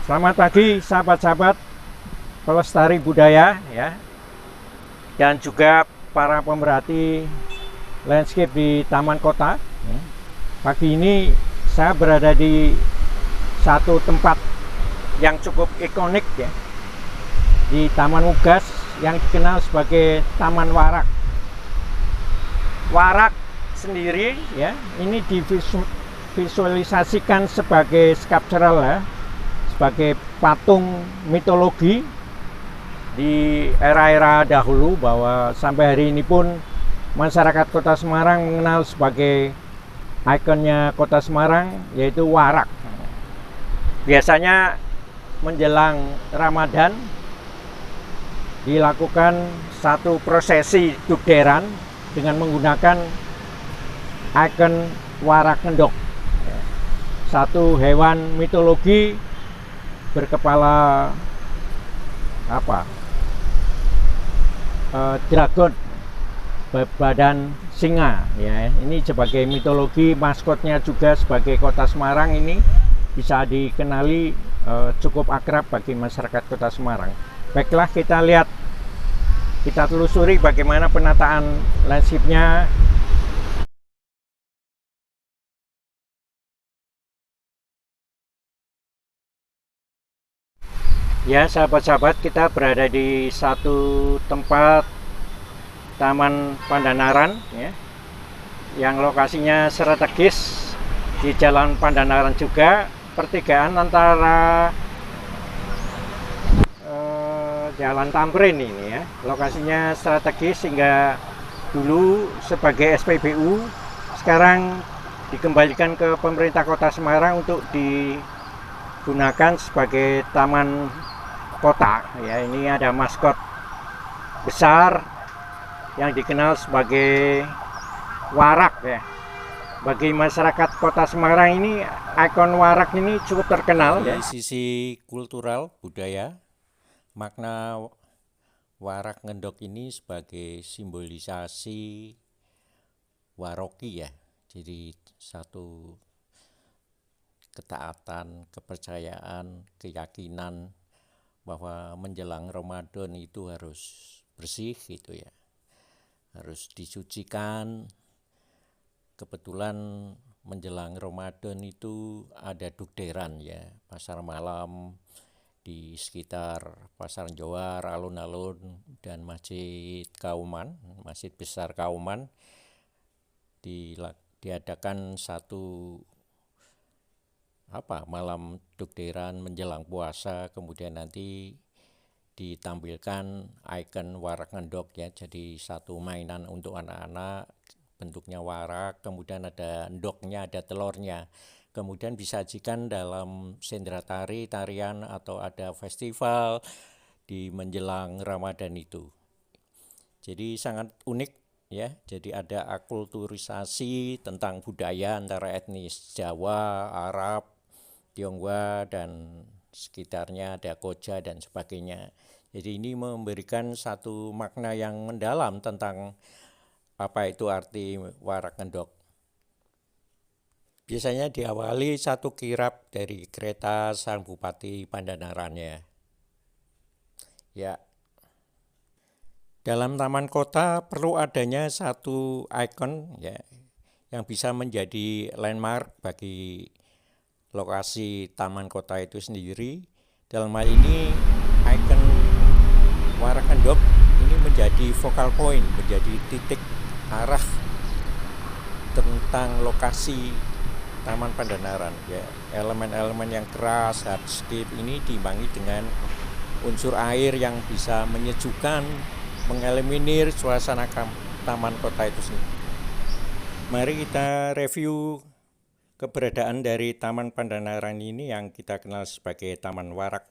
Selamat pagi sahabat-sahabat pelestari budaya ya, dan juga para pemerhati landscape di Taman Kota. Pagi ini saya berada di satu tempat yang cukup ikonik ya, di Taman Ugas yang dikenal sebagai Taman Warak. Warak sendiri ya, ini divisualisasikan sebagai sculptural ya, sebagai patung mitologi di era-era dahulu, bahwa sampai hari ini pun masyarakat Kota Semarang mengenal sebagai ikonnya Kota Semarang, yaitu warak. Biasanya menjelang Ramadan dilakukan satu prosesi dugderan dengan menggunakan ikon warak ngendok, satu hewan mitologi berkepala dragon, badan singa ya. Ini sebagai mitologi, maskotnya juga sebagai Kota Semarang ini bisa dikenali, cukup akrab bagi masyarakat Kota Semarang. Baiklah, kita lihat, kita telusuri bagaimana penataan landscape-nya. Ya sahabat-sahabat, kita berada di satu tempat Taman Pandanaran ya, yang lokasinya strategis di Jalan Pandanaran juga, pertigaan antara Jalan Tamrin ini ya. Lokasinya strategis sehingga dulu sebagai SPBU, sekarang dikembalikan ke pemerintah Kota Semarang untuk digunakan sebagai taman kota ya. Ini ada maskot besar yang dikenal sebagai warak ya. Bagi masyarakat Kota Semarang ini, ikon warak ini cukup terkenal ya. Dari sisi kultural budaya, makna warak ngendok ini sebagai simbolisasi waroki ya. Jadi satu ketaatan, kepercayaan, keyakinan bahwa menjelang Ramadan itu harus bersih gitu ya, harus disucikan. Kebetulan menjelang Ramadan itu ada dugderan ya, pasar malam di sekitar Pasar Johar, alun-alun, dan Masjid Kauman, Masjid Besar Kauman, diadakan satu malam dugderan menjelang puasa. Kemudian nanti ditampilkan ikon warak ngendok ya, jadi satu mainan untuk anak-anak, bentuknya warak, kemudian ada endoknya, ada telurnya, kemudian disajikan dalam sendera tari, tarian, atau ada festival di menjelang Ramadan itu. Jadi sangat unik ya, jadi ada akulturisasi tentang budaya antara etnis Jawa, Arab, Tionghoa, dan sekitarnya, ada Koja dan sebagainya. Jadi ini memberikan satu makna yang mendalam tentang apa itu arti warak ngendok. Biasanya diawali satu kirap dari kereta Sang Bupati Pandanaran ya. Dalam taman kota perlu adanya satu ikon ya, yang bisa menjadi landmark bagi lokasi taman kota itu sendiri. Dalam hal ini ikon warak ngendok ini menjadi focal point, menjadi titik arah tentang lokasi Taman Pandanaran ya. Elemen-elemen yang keras, hardscape ini diimbangi dengan unsur air yang bisa menyejukkan, mengeliminir suasana taman kota itu sendiri. Mari kita review keberadaan dari Taman Pandanaran ini yang kita kenal sebagai Taman Warak.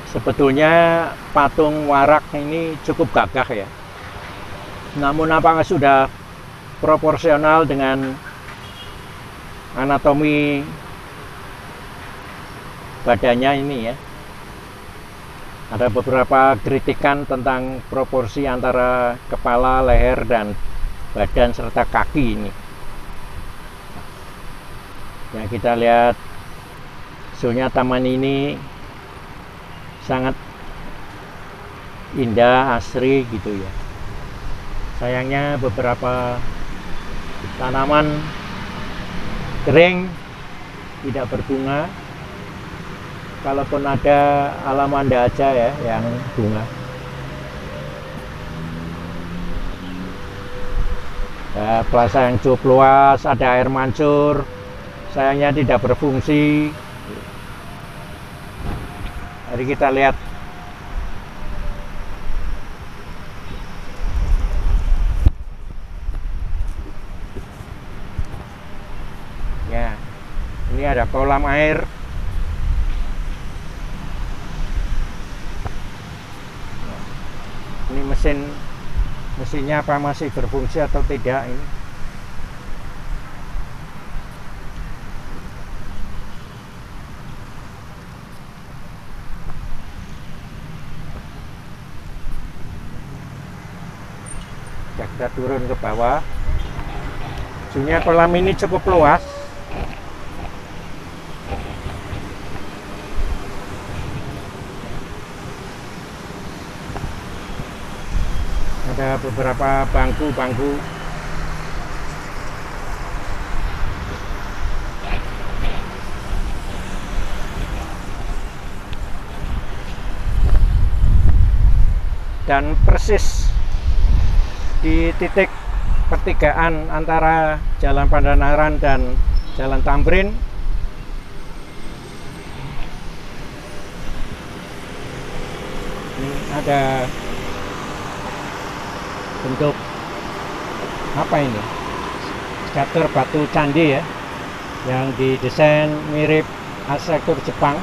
Sebetulnya patung warak ini cukup gagah ya. Namun apakah sudah proporsional dengan anatomi badannya ini ya? Ada beberapa kritikan tentang proporsi antara kepala, leher, dan badan serta kaki ini. Ya, kita lihat zona taman ini sangat indah, asri gitu ya. Sayangnya beberapa tanaman kering, tidak berbunga. Kalaupun ada, alamanda aja ya yang bunga. Ya, plaza yang cukup luas, ada air mancur, sayangnya tidak berfungsi. Mari kita lihat. Ya, ini ada kolam air. Ini mesinnya apa masih berfungsi atau tidak ini? Ya, kita turun ke bawah. Sebenarnya kolam ini cukup luas. Ada beberapa bangku-bangku. Dan persis di titik pertigaan antara Jalan Pandanaran dan Jalan Tamrin, ini ada bentuk apa ini, skater batu candi ya, yang didesain mirip arsitektur Jepang.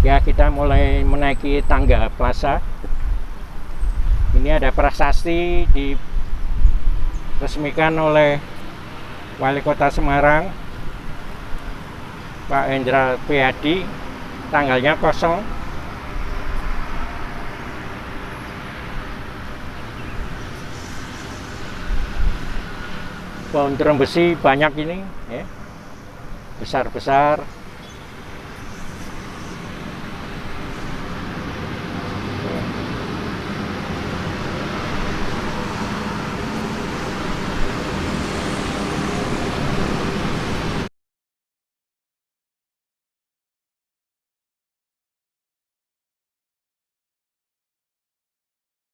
Ya, kita mulai menaiki tangga plaza. Ini ada prasasti diresmikan oleh Wali Kota Semarang, Pak Hendra Priyadi, tanggalnya kosong. Pohon besi banyak ini, ya, besar-besar.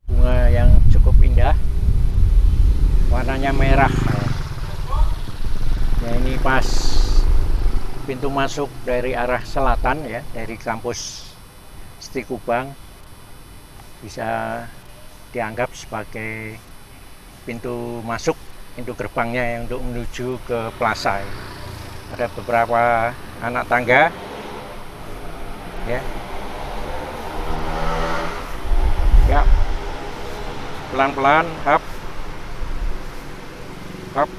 Bunga yang cukup indah, warnanya merah. Ya, ini pas pintu masuk dari arah selatan ya, dari kampus Siti Kubang, bisa dianggap sebagai pintu masuk, pintu gerbangnya yang untuk menuju ke plaza. Ada beberapa anak tangga ya. Ya, pelan-pelan, hap, hap.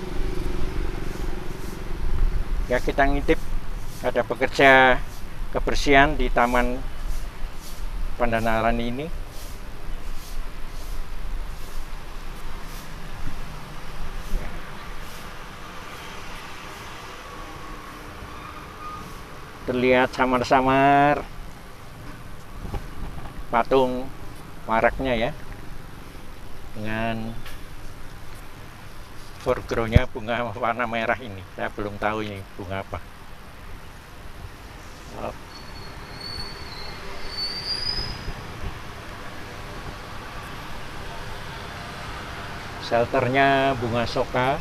Ya, kita ngintip ada pekerja kebersihan di Taman Pandanaran ini. Terlihat samar-samar patung waraknya ya, dengan foregroundnya bunga warna merah ini. Saya belum tahu ini bunga apa. Shelternya bunga soka.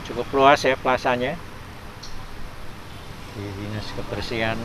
Cukup luas ya plazanya di Dinas Kebersihan.